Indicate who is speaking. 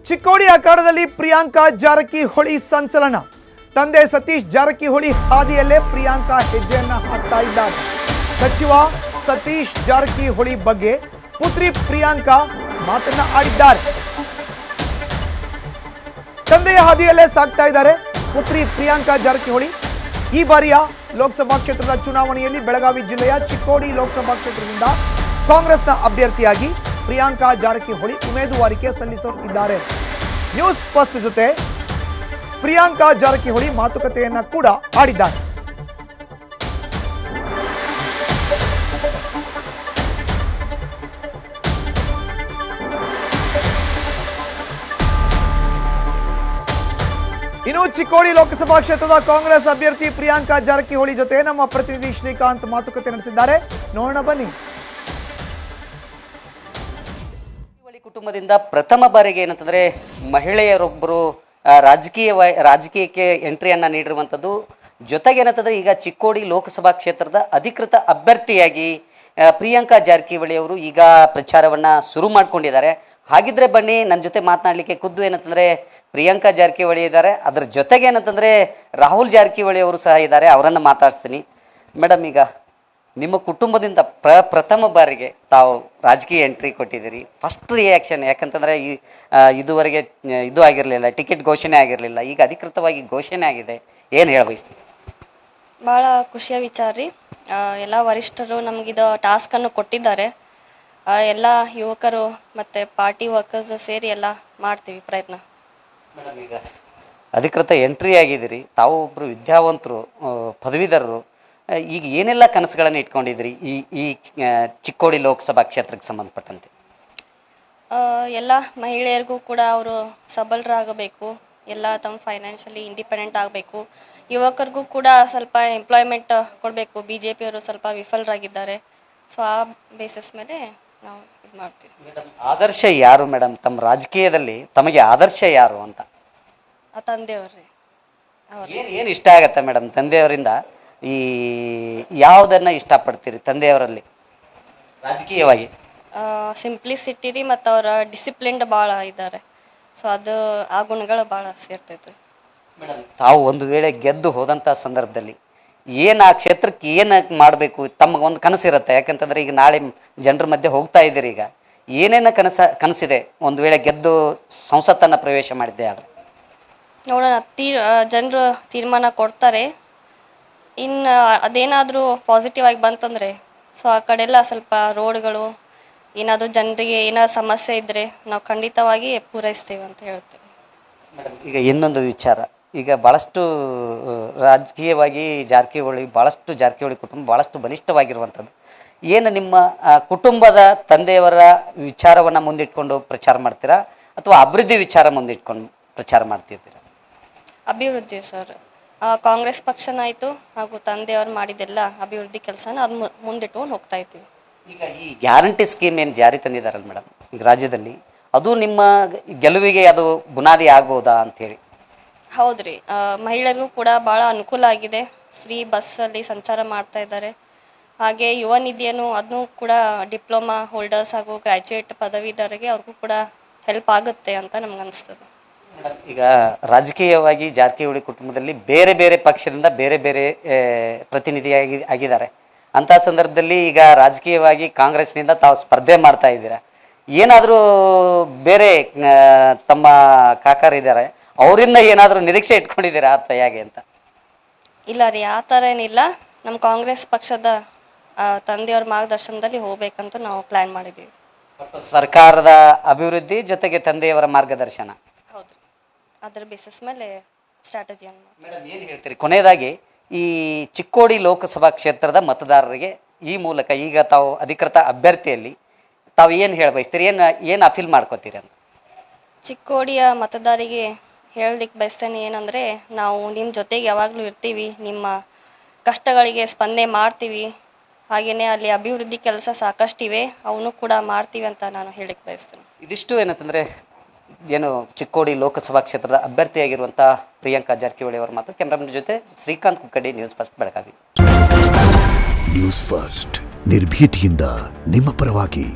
Speaker 1: ಚಿಕ್ಕೋಡಿ ಅಖಾಡದಲ್ಲಿ ಪ್ರಿಯಾಂಕಾ ಜಾರಕಿಹೊಳಿ ಸಂಚಲನ. ತಂದೆ ಸತೀಶ್ ಜಾರಕಿಹೊಳಿ ಹಾದಿಯಲ್ಲೇ ಪ್ರಿಯಾಂಕಾ ಹೆಜ್ಜೆಯನ್ನ ಹಾಕ್ತಾ ಇದ್ದಾರೆ. ಸಚಿವ ಸತೀಶ್ ಜಾರಕಿಹೊಳಿ ಬಗ್ಗೆ ಪುತ್ರಿ ಪ್ರಿಯಾಂಕಾ ಮಾತನ್ನ ಆಡಿದ್ದಾರೆ. ತಂದೆಯ ಹಾದಿಯಲ್ಲೇ ಸಾಗ್ತಾ ಇದ್ದಾರೆ ಪುತ್ರಿ ಪ್ರಿಯಾಂಕಾ ಜಾರಕಿಹೊಳಿ. ಈ ಬಾರಿಯ ಲೋಕಸಭಾ ಕ್ಷೇತ್ರದ ಚುನಾವಣೆಯಲ್ಲಿ ಬೆಳಗಾವಿ ಜಿಲ್ಲೆಯ ಚಿಕ್ಕೋಡಿ ಲೋಕಸಭಾ ಕ್ಷೇತ್ರದಿಂದ ಕಾಂಗ್ರೆಸ್ನ ಅಭ್ಯರ್ಥಿಯಾಗಿ ಪ್ರಿಯಾಂಕಾ ಜಾರಕಿಹೊಳಿ ಉಮೇದುವಾರಿಕೆ ಸಲ್ಲಿಸುತ್ತಿದ್ದಾರೆ. ನ್ಯೂಸ್ ಫಸ್ಟ್ ಜೊತೆ ಪ್ರಿಯಾಂಕಾ ಜಾರಕಿಹೊಳಿ ಮಾತುಕತೆಯನ್ನ ಕೂಡ ಆಡಿದ್ದಾರೆ. ಇನ್ನು ಚಿಕ್ಕೋಡಿ ಲೋಕಸಭಾ ಕ್ಷೇತ್ರದ ಕಾಂಗ್ರೆಸ್ ಅಭ್ಯರ್ಥಿ ಪ್ರಿಯಾಂಕಾ ಜಾರಕಿಹೊಳಿ ಜೊತೆ ನಮ್ಮ ಪ್ರತಿನಿಧಿ ಶ್ರೀಕಾಂತ್ ಮಾತುಕತೆ ನಡೆಸಿದ್ದಾರೆ. ನೋಡೋಣ ಬನ್ನಿ.
Speaker 2: ಕುಟುಂಬದಿಂದ ಪ್ರಥಮ ಬಾರಿಗೆ ಏನಂತಂದ್ರೆ ಮಹಿಳೆಯರೊಬ್ಬರು ರಾಜಕೀಯಕ್ಕೆ ಎಂಟ್ರಿಯನ್ನ ನೀಡಿರುವಂಥದ್ದು. ಜೊತೆಗೆ ಏನಂತಂದ್ರೆ ಈಗ ಚಿಕ್ಕೋಡಿ ಲೋಕಸಭಾ ಕ್ಷೇತ್ರದ ಅಧಿಕೃತ ಅಭ್ಯರ್ಥಿಯಾಗಿ ಪ್ರಿಯಾಂಕಾ ಜಾರಕಿಹೊಳಿ ಅವರು ಈಗ ಪ್ರಚಾರವನ್ನ ಶುರು ಮಾಡ್ಕೊಂಡಿದ್ದಾರೆ. ಹಾಗಿದ್ರೆ ಬನ್ನಿ, ನನ್ನ ಜೊತೆ ಮಾತನಾಡಲಿಕ್ಕೆ ಖುದ್ದು ಏನಂತಂದ್ರೆ ಪ್ರಿಯಾಂಕಾ ಜಾರಕಿಹೊಳಿ ಇದ್ದಾರೆ, ಅದರ ಜೊತೆಗೆ ಏನಂತಂದ್ರೆ ರಾಹುಲ್ ಜಾರಕಿಹೊಳಿ ಅವರು ಸಹ ಇದ್ದಾರೆ, ಅವರನ್ನು ಮಾತಾಡ್ತೀನಿ. ಮೇಡಮ್, ಈಗ ನಿಮ್ಮ ಕುಟುಂಬದಿಂದ ಪ್ರಥಮ ಬಾರಿಗೆ ತಾವು ರಾಜಕೀಯ ಎಂಟ್ರಿ ಕೊಟ್ಟಿದ್ದೀರಿ. ಫಸ್ಟ್ ರಿಯಾಕ್ಷನ್ ಯಾಕಂತಂದರೆ ಇದುವರೆಗೆ ಇದು ಆಗಿರಲಿಲ್ಲ, ಟಿಕೆಟ್ ಘೋಷಣೆ ಆಗಿರಲಿಲ್ಲ, ಈಗ ಅಧಿಕೃತವಾಗಿ ಘೋಷಣೆ ಆಗಿದೆ. ಏನು ಹೇಳಬಯಸ್ತೀವಿ?
Speaker 3: ಭಾಳ ಖುಷಿಯ ವಿಚಾರ ರೀ. ಎಲ್ಲ ವರಿಷ್ಠರು ನಮಗಿದು ಟಾಸ್ಕನ್ನು ಕೊಟ್ಟಿದ್ದಾರೆ. ಎಲ್ಲ ಯುವಕರು ಮತ್ತು ಪಾರ್ಟಿ ವರ್ಕರ್ಸ್ ಸೇರಿ ಎಲ್ಲ ಮಾಡ್ತೀವಿ ಪ್ರಯತ್ನ.
Speaker 2: ಮೇಡಮ್, ಈಗ ಅಧಿಕೃತ ಎಂಟ್ರಿ ಆಗಿದ್ದೀರಿ, ತಾವು ಒಬ್ಬರು ವಿದ್ಯಾವಂತರು, ಪದವೀಧರರು. ಈಗ ಏನೆಲ್ಲ ಕನಸುಗಳನ್ನು ಇಟ್ಕೊಂಡಿದ್ರಿ ಈ ಚಿಕ್ಕೋಡಿ ಲೋಕಸಭಾ ಕ್ಷೇತ್ರಕ್ಕೆ ಸಂಬಂಧಪಟ್ಟಂತೆ?
Speaker 3: ಎಲ್ಲ ಮಹಿಳೆಯರಿಗೂ ಕೂಡ ಅವರು ಸಬಲರಾಗಬೇಕು, ಎಲ್ಲ ತಮ್ಮ ಫೈನಾನ್ಷಿಯಲಿ ಇಂಡಿಪೆಂಡೆಂಟ್ ಆಗಬೇಕು. ಯುವಕರಿಗೂ ಕೂಡ ಸ್ವಲ್ಪ ಎಂಪ್ಲಾಯ್ಮೆಂಟ್ ಕೊಡಬೇಕು. BJP ಅವರು ಸ್ವಲ್ಪ ವಿಫಲರಾಗಿದ್ದಾರೆ. ಸೊ ಆ ಬೇಸಿಸ್ ಮೇಲೆ ನಾವು ಇದು ಮಾಡ್ತೀವಿ.
Speaker 2: ಮೇಡಮ್, ಆದರ್ಶ ಯಾರು ಮೇಡಮ್ ತಮ್ಮ ರಾಜಕೀಯದಲ್ಲಿ? ತಮಗೆ ಆದರ್ಶ ಯಾರು ಅಂತ?
Speaker 3: ತಂದೆಯವ್ರಿ.
Speaker 2: ಏನು ಇಷ್ಟ ಆಗತ್ತೆ ಮೇಡಮ್ ತಂದೆಯವರಿಂದ? ಈ ಯಾವುದನ್ನ ಇಷ್ಟಪಡ್ತೀರಿ ತಂದೆಯವರಲ್ಲಿ ರಾಜಕೀಯವಾಗಿ?
Speaker 3: ಸಿಂಪ್ಲಿಸಿಟಿ ರೀ, ಮತ್ತು ಅವರ ಡಿಸಿಪ್ಲಿನ್ಡ್ ಭಾಳ ಇದ್ದಾರೆ. ಸೊ ಅದು ಆ ಗುಣಗಳು ಭಾಳ ಸೇರ್ತೈತೆ.
Speaker 2: ಮೇಡಮ್, ತಾವು ಒಂದು ವೇಳೆ ಗೆದ್ದು ಹೋದಂಥ ಸಂದರ್ಭದಲ್ಲಿ ಏನು ಆ ಕ್ಷೇತ್ರಕ್ಕೆ ಏನು ಮಾಡಬೇಕು ತಮಗೊಂದು ಕನಸಿರುತ್ತೆ? ಯಾಕಂತಂದ್ರೆ ಈಗ ನಾಳೆ ಜನರ ಮಧ್ಯೆ ಹೋಗ್ತಾ ಇದ್ದೀರಿ, ಈಗ ಏನೇನು ಕನಸಿದೆ ಒಂದು ವೇಳೆ ಗೆದ್ದು ಸಂಸತ್ತನ್ನು ಪ್ರವೇಶ ಮಾಡಿದ್ದೆ ಆದರೆ?
Speaker 3: ನೋಡೋಣ, ಜನರು ತೀರ್ಮಾನ ಕೊಡ್ತಾರೆ. ಇನ್ನು ಅದೇನಾದರೂ ಪಾಸಿಟಿವ್ ಆಗಿ ಬಂತಂದರೆ ಸೊ ಆ ಕಡೆಲ್ಲ ಸ್ವಲ್ಪ ರೋಡ್ಗಳು ಏನಾದರೂ ಜನರಿಗೆ ಏನಾದ್ರು ಸಮಸ್ಯೆ ಇದ್ದರೆ ನಾವು ಖಂಡಿತವಾಗಿ ಪೂರೈಸ್ತೇವೆ ಅಂತ ಹೇಳ್ತೇವೆ.
Speaker 2: ಮೇಡಮ್, ಈಗ ಇನ್ನೊಂದು ವಿಚಾರ, ಈಗ ಭಾಳಷ್ಟು ರಾಜಕೀಯವಾಗಿ ಜಾರಕಿಹೊಳಿ ಕುಟುಂಬ ಭಾಳಷ್ಟು ಬಲಿಷ್ಠವಾಗಿರುವಂಥದ್ದು. ಏನು ನಿಮ್ಮ ಕುಟುಂಬದ ತಂದೆಯವರ ವಿಚಾರವನ್ನು ಮುಂದಿಟ್ಕೊಂಡು ಪ್ರಚಾರ ಮಾಡ್ತೀರಾ ಅಥವಾ ಅಭಿವೃದ್ಧಿ ವಿಚಾರ ಮುಂದಿಟ್ಕೊಂಡು ಪ್ರಚಾರ ಮಾಡ್ತಿದ್ದೀರಾ?
Speaker 3: ಅಭಿವೃದ್ಧಿ ಸರ್. ಕಾಂಗ್ರೆಸ್ ಪಕ್ಷನಾಯಿತು ಹಾಗೂ ತಂದೆಯವರು ಮಾಡಿದ್ದೆಲ್ಲ ಅಭಿವೃದ್ಧಿ ಕೆಲಸನ ಅದು ಮುಂದಿಟ್ಕೊಂಡು ಹೋಗ್ತಾ ಇದ್ದೀವಿ.
Speaker 2: ಈಗ ಈ ಗ್ಯಾರಂಟಿ ಸ್ಕೀಮ್ ಏನು ಜಾರಿ ತಂದಿದ್ದಾರಲ್ಲ ಮೇಡಮ್ ಈಗ ರಾಜ್ಯದಲ್ಲಿ, ಅದು ನಿಮ್ಮ ಗೆಲುವಿಗೆ ಅದು ಬುನಾದಿ ಆಗ್ಬೋದಾ ಅಂಥೇಳಿ?
Speaker 3: ಹೌದ್ರಿ, ಮಹಿಳೆಯರಿಗೂ ಕೂಡ ಭಾಳ ಅನುಕೂಲ ಆಗಿದೆ. ಫ್ರೀ ಬಸ್ಸಲ್ಲಿ ಸಂಚಾರ ಮಾಡ್ತಾ ಇದ್ದಾರೆ. ಹಾಗೆ ಯುವ ನಿಧಿಯನ್ನು ಅದನ್ನು ಕೂಡ ಡಿಪ್ಲೊಮಾ ಹೋಲ್ಡರ್ಸ್ ಹಾಗೂ ಗ್ರ್ಯಾಜುಯೇಟ್ ಪದವೀಧರಿಗೆ ಅವ್ರಿಗೂ ಕೂಡ ಹೆಲ್ಪ್ ಆಗುತ್ತೆ ಅಂತ ನಮ್ಗೆ ಅನಿಸ್ತದೆ.
Speaker 2: ಈಗ ರಾಜಕೀಯವಾಗಿ ಜಾರಕಿಹೊಳಿ ಕುಟುಂಬದಲ್ಲಿ ಬೇರೆ ಬೇರೆ ಪಕ್ಷದಿಂದ ಬೇರೆ ಬೇರೆ ಆಗಿದ್ದಾರೆ. ಅಂಥ ಸಂದರ್ಭದಲ್ಲಿ ಈಗ ರಾಜಕೀಯವಾಗಿ ಕಾಂಗ್ರೆಸ್ನಿಂದ ತಾವು ಸ್ಪರ್ಧೆ ಮಾಡ್ತಾ ಇದ್ದೀರಾ. ಏನಾದರೂ ಬೇರೆ ತಮ್ಮ ಕಾಕರಿದ್ದಾರೆ, ಅವರಿಂದ ಏನಾದರೂ ನಿರೀಕ್ಷೆ ಇಟ್ಕೊಂಡಿದ್ದೀರಾ ಅರ್ಥ ಹೇಗೆ ಅಂತ?
Speaker 3: ಇಲ್ಲ ರೀ, ಆ ಥರ ಏನಿಲ್ಲ. ನಮ್ಮ ಕಾಂಗ್ರೆಸ್ ಪಕ್ಷದ ತಂದೆಯವ್ರ ಮಾರ್ಗದರ್ಶನದಲ್ಲಿ ಹೋಗ್ಬೇಕಂತ ನಾವು ಪ್ಲ್ಯಾನ್ ಮಾಡಿದ್ದೀವಿ.
Speaker 2: ಸರ್ಕಾರದ ಅಭಿವೃದ್ಧಿ ಜೊತೆಗೆ ತಂದೆಯವರ ಮಾರ್ಗದರ್ಶನ.
Speaker 3: ಹೌದ್ರಿ, ಅದರ ಬೇಸಿಸ್ ಮೇಲೆ ಸ್ಟ್ರಾಟಜಿಯನ್ನು.
Speaker 2: ಮೇಡಮ್, ಏನು ಹೇಳ್ತೀರಿ ಕೊನೆಯದಾಗಿ ಈ ಚಿಕ್ಕೋಡಿ ಲೋಕಸಭಾ ಕ್ಷೇತ್ರದ ಮತದಾರರಿಗೆ ಈ ಮೂಲಕ ಈಗ ತಾವು ಅಧಿಕೃತ ಅಭ್ಯರ್ಥಿಯಲ್ಲಿ ತಾವು ಏನು ಹೇಳಬಯಸ್ತೀರಿ, ಏನು ಅಪೀಲ್ ಮಾಡ್ಕೋತೀರಿ ಅಂತ?
Speaker 3: ಚಿಕ್ಕೋಡಿಯ ಮತದಾರರಿಗೆ ಹೇಳಲಿಕ್ಕೆ ಬಯಸ್ತೇನೆ ಏನಂದರೆ, ನಾವು ನಿಮ್ಮ ಜೊತೆಗೆ ಯಾವಾಗಲೂ ಇರ್ತೀವಿ, ನಿಮ್ಮ ಕಷ್ಟಗಳಿಗೆ ಸ್ಪಂದನೆ ಮಾಡ್ತೀವಿ. ಹಾಗೆಯೇ ಅಲ್ಲಿ ಅಭಿವೃದ್ಧಿ ಕೆಲಸ ಸಾಕಷ್ಟಿವೆ, ಅವನು ಕೂಡ ಮಾಡ್ತೀವಿ ಅಂತ ನಾನು ಹೇಳಲಿಕ್ಕೆ ಬಯಸ್ತೇನೆ.
Speaker 2: ಇದಿಷ್ಟು ಏನಂತಂದರೆ ಏನು ಚಿಕ್ಕೋಡಿ ಲೋಕಸಭಾ ಕ್ಷೇತ್ರದ ಅಭ್ಯರ್ಥಿಯಾಗಿರುವಂಥ ಪ್ರಿಯಾಂಕಾ ಜಾರಕಿಹೊಳಿ ಅವರ ಮಾತು. ಕ್ಯಾಮ್ರಾಮನ್ ಜೊತೆ Srikanth Kukkadi, news first Belagavi.
Speaker 4: News first ನಿರ್ಭೀತಿಯಿಂದ ನಿಮ್ಮ ಪರವಾಗಿ.